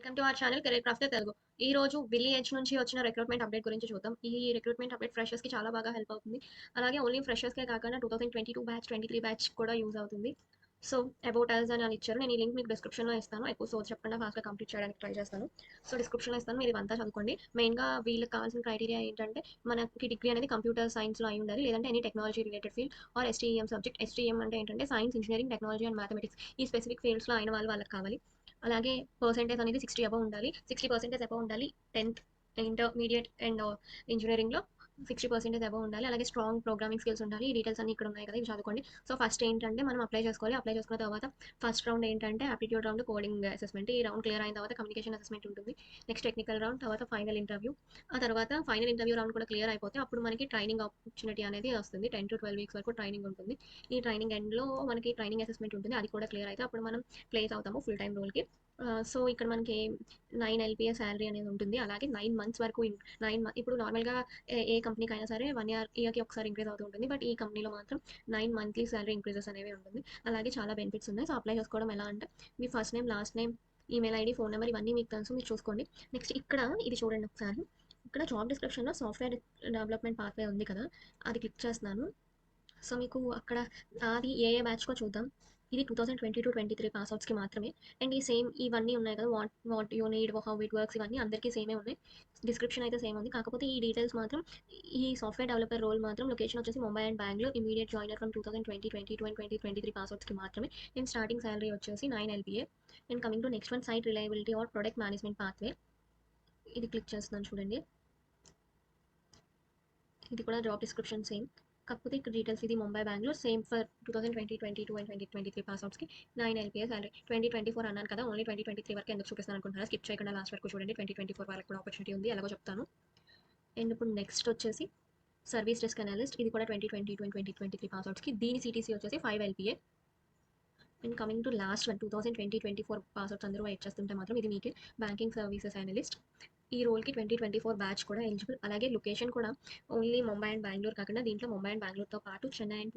Welcome to our channel career craft Telugu. ఈ రోజు Willi edge నుంచి వచ్చిన రిక్రూట్మెంట్ అప్డేట్ గురించి చూద్దాం. ఈ రిక్రూట్మెంట్ అప్డేట్ ఫ్రెషర్స్‌కి చాలా బాగా హెల్ప్ అవుతుంది. అలాగే ఓన్లీ ఫ్రెషర్స్‌కే కాకుండా 2022 బ్యాచ్, 23 బ్యాచ్ కూడా యూజ్ అవుతుంది. సో, అబౌట్ అస్ అని ఇచ్చారు. నేను ఈ లింక్ మీకు డిస్క్రిప్షన్‌లో ఇస్తాను. ఎక్కువ సోర్స్ చెప్పకుండా ఫాస్ట్‌గా కంప్లీట్ చేయడానికి ట్రై చేస్తాను. సో, డిస్క్రిప్షన్‌లో ఇస్తాను. మీరు ఇవంతా చదువుకోండి. మెయిన్‌గా వీళ్ళకి కావాల్సిన క్రైటీరియా ఏంటంటే, మనకి డిగ్రీ అనేది కంప్యూటర్ సైన్స్‌లో అయి ఉండాలి. లేదంటే any technology related field or STEM subject. STEM అంటే ఏంటంటే science, engineering, technology and mathematics. ఈ స్పెసిఫిక్ ఫీల్డ్స్‌లో అయిన వాళ్ళకి కావాలి. అలాగే పర్సెంటేజ్ అనేది 60 అబవ్ ఉండాలి. 60% అబవ్ ఉండాలి. 10థ్ ఇంటర్మీడియట్ అండ్ ఇంజినీరింగ్‌లో 60% అబవ్ ఉండాలి. అలాగే స్ట్రాంగ్ ప్రోగ్రామింగ్ స్కిల్స్ ఉండాలి. ఈ డీటెయిల్స్ అన్నీ ఇక్కడ ఉన్నాయి కదా! ఇవి చదువుకోండి. సో, ఫస్ట్ ఏంటంటే మనం అప్లై చేసుకోవాలి. అప్లై చేసుకున్న తర్వాత ఫస్ట్ రౌండ్ ఏంటంటే ఆప్టిట్యూడ్ రౌండ్, కోడింగ్ అసెస్మెంట్. ఈ రౌండ్ క్లియర్ అయిన తర్వాత కమ్యూనికేషన్ అసెస్మెంట్ ఉంటుంది. నెక్స్ట్ టెక్నికల్ రౌండ్, తర్వాత ఫైనల్ ఇంటర్వ్యూ. ఆ తర్వాత ఫైనల్ ఇంటర్వ్యూ రౌండ్ కూడా క్లియర్ అయిపోతే అప్పుడు మనకి ట్రైనింగ్ ఆపర్చునిటీ అనేది వస్తుంది. 10-12 వీక్స్ వరకు ట్రైనింగ్ ఉంటుంది. ఈ ట్రైనింగ్ ఎండ్‌లో మనకి ట్రైనింగ్ అసెస్మెంట్ ఉంటుంది. అది కూడా క్లియర్ అయితే అప్పుడు మనం ప్లేస్ అవుతాము ఫుల్ టైమ్ రోల్‌కి. సో, ఇక్కడ మనకి 9 ఎల్‌పీఏ సాలరీ అనేది ఉంటుంది. అలాగే 9 మంత్స్ వరకు 9 ఇప్పుడు నార్మల్‌గా ఏ కంపెనీకైనా సరే 1 ఇయర్‌కి ఒకసారి ఇంక్రీజ్ అవుతూ ఉంటుంది. బట్ ఈ కంపెనీలో మాత్రం 9 మంత్లీ సాలరీ ఇంక్రీజెస్ అనేవి ఉంటుంది. అలాగే చాలా బెనిఫిట్స్ ఉన్నాయి. సో, అప్లై చేసుకోవడం ఎలా అంటే మీ first name, last name, email ID, phone number ఇవన్నీ మీకు తెలుసు. మీరు చూసుకోండి. నెక్స్ట్ ఇక్కడ ఇది చూడండి ఒకసారి. ఇక్కడ జాబ్ డిస్క్రిప్షన్‌లో సాఫ్ట్‌వేర్ డెవలప్‌మెంట్ పాత్వే ఉంది కదా! అది క్లిక్ చేస్తున్నాను. సో, మీకు అక్కడ అది ఏ బ్యాచ్‌కో చూద్దాం. ఇది 2022-23 పాస్ ఔట్స్‌కి మాత్రమే. అండ్ ఈ సేమ్ ఇవన్నీ ఉన్నాయి కదా! What what you need, how it works ఇవన్నీ అందరికీ సేమే ఉన్నాయి. డిస్క్రిప్షన్ అయితే సేమ్ ఉంది. కాకపోతే ఈ డీటెయిల్స్ మాత్రం ఈ సాఫ్ట్‌వేర్ డెవలపర్ రోల్ మాత్రం లొకేషన్ వచ్చేసి Mumbai and Bengaluru. Immediate joiner from 2020, 22 and 2023 pass ఔట్స్‌కి మాత్రమే. అండ్ స్టార్టింగ్ సాలరీ వచ్చేసి 9 LPA. And coming to next one site reliability or product management pathway. ఇది క్లిక్ చేస్తున్నాను చూడండి. ఇది కూడా జాబ్ డిస్క్రిప్షన్ సేమ్. కాకపోతే ఇక్కడ డీటెయిల్స్ ఇది Mumbai, Bengaluru same for 2020, 22 and 2023 pass ఔట్స్‌కి 9 ఎల్‌పీఏ సాలరీ. 2024 అన్నాను కదా! ఓన్లీ 2023 వరకే ఎందుకు చూపిస్తున్నాను అనుకుంటున్నారా? స్కిప్ చేయకుండా లాస్ట్ వరకు చూడండి. 2024 వాళ్ళకి కూడా ఆపర్చునిటీ ఉంది. ఎలాగో చెప్తాను. అండ్ ఇప్పుడు నెక్స్ట్ వచ్చేసి సర్వీస్ డెస్క్ అనలిస్ట్. ఇది కూడా 2022 అండ్ 2023 పాస్ ఔట్స్‌కి. దీని సీటీసీ వచ్చేసి 5 LPA. And coming to last one 2020, 24 pass outs అందరూ వెయిట్ చేస్తుంటే మాత్రం ఇది మీకే బ్యాంకింగ్ సర్వీసెస్ అనలిస్ట్. ఈ రోల్‌కి 2024 బ్యాచ్ కూడా ఎలిజిబుల్. అలాగే లొకేషన్ కూడా ఓన్లీ ముంబై అండ్ బెంగుళూరు కాకుండా దీంట్లో ముంబై అండ్ బెంగుళూరుతో పాటు చెన్నై అండ్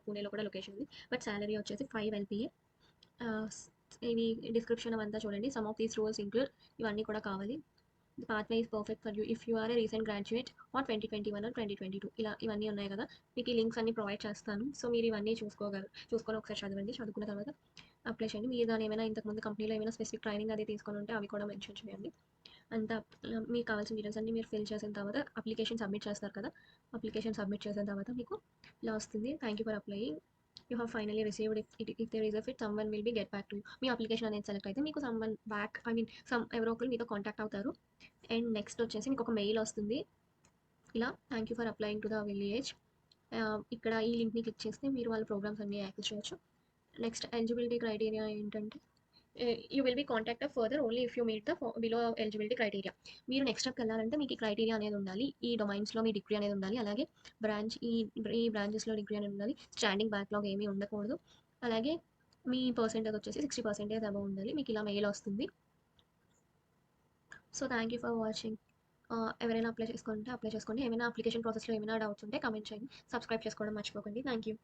పూణేలో కూడా లొకేషన్ ఉంది. బట్ సాలరీ వచ్చేసి 5 ఎల్‌పీఏ. ఆహ్, ఇవి డిస్క్రిప్షన్ అవంతా చూడండి. Some of these roles include ఇవన్నీ కూడా కావాలి. The pathway is perfect for you if you are a recent graduate or 2021 or 2022 ఇలా ఇవన్నీ ఉన్నాయి కదా! మీకు ఈ లింక్స్ అన్నీ ప్రొవైడ్ చేస్తాను. సో, మీరు ఇవన్నీ చూసుకొని ఒకసారి చదవండి. చదువుకున్న తర్వాత అప్లై చేయండి. మీరు దాని ఏమైనా ఇంతకుముందు కంపెనీలో ఏమైనా స్పెసిఫిక్ ట్రైనింగ్ అది తీసుకొని ఉంటే అవి కూడా మెన్షన్ చేయండి. అంతా మీకు కావాల్సిన డీటెయిల్స్ అన్నీ మీరు ఫిల్ చేసిన తర్వాత అప్లికేషన్ సబ్మిట్ చేస్తారు కదా! అప్లికేషన్ సబ్మిట్ చేసిన తర్వాత మీకు ఇలా వస్తుంది. Thank you for applying. You have finally received if there is a fit someone will be get back to you. మీ అప్లికేషన్ అనేది సెలెక్ట్ అయితే మీకు సమ్‌వన్ బ్యాక్ ఎవరో ఒకరు మీతో కాంటాక్ట్ అవుతారు. అండ్ నెక్స్ట్ వచ్చేసి మీకు ఒక మెయిల్ వస్తుంది. ఇలా thank you for applying to the village. ఇక్కడ ఈ లింక్‌ని క్లిక్ చేస్తే మీరు వాళ్ళ ప్రోగ్రామ్స్ అన్నీ యాక్సెస్ చేయొచ్చు. నెక్స్ట్ ఎలిజిబిలిటీ క్రైటీరియా ఏంటంటే you will be contacted further only if you meet the below eligibility criteria. మీరు నెక్స్ట్ స్టెప్‌కి వెళ్ళాలంటే మీకు ఈ క్రైటీరియా అనేది ఉండాలి. ఈ డొమైన్స్‌లో మీ డిగ్రీ అనేది ఉండాలి. అలాగే బ్రాంచ్ ఈ ఈ బ్రాంచెస్‌లో డిగ్రీ అనేది ఉండాలి. స్టాండింగ్ బ్యాక్‌లాగ్ ఏమీ ఉండకూడదు. అలాగే మీ పర్సెంటేజ్ వచ్చేసి 60% అబవ్ ఉండాలి. మీకు ఇలా మెయిల్ వస్తుంది. So, thank you for watching. ఎవరైనా అప్లై చేసుకుంటే అప్లై చేసుకోండి. ఏమైనా అప్లికేషన్ ప్రాసెస్‌లో ఏమైనా డౌట్స్ ఉంటే కామెంట్ చేయండి. సబ్స్క్రైబ్ చేసుకోవడం మర్చిపోకండి. Thank you.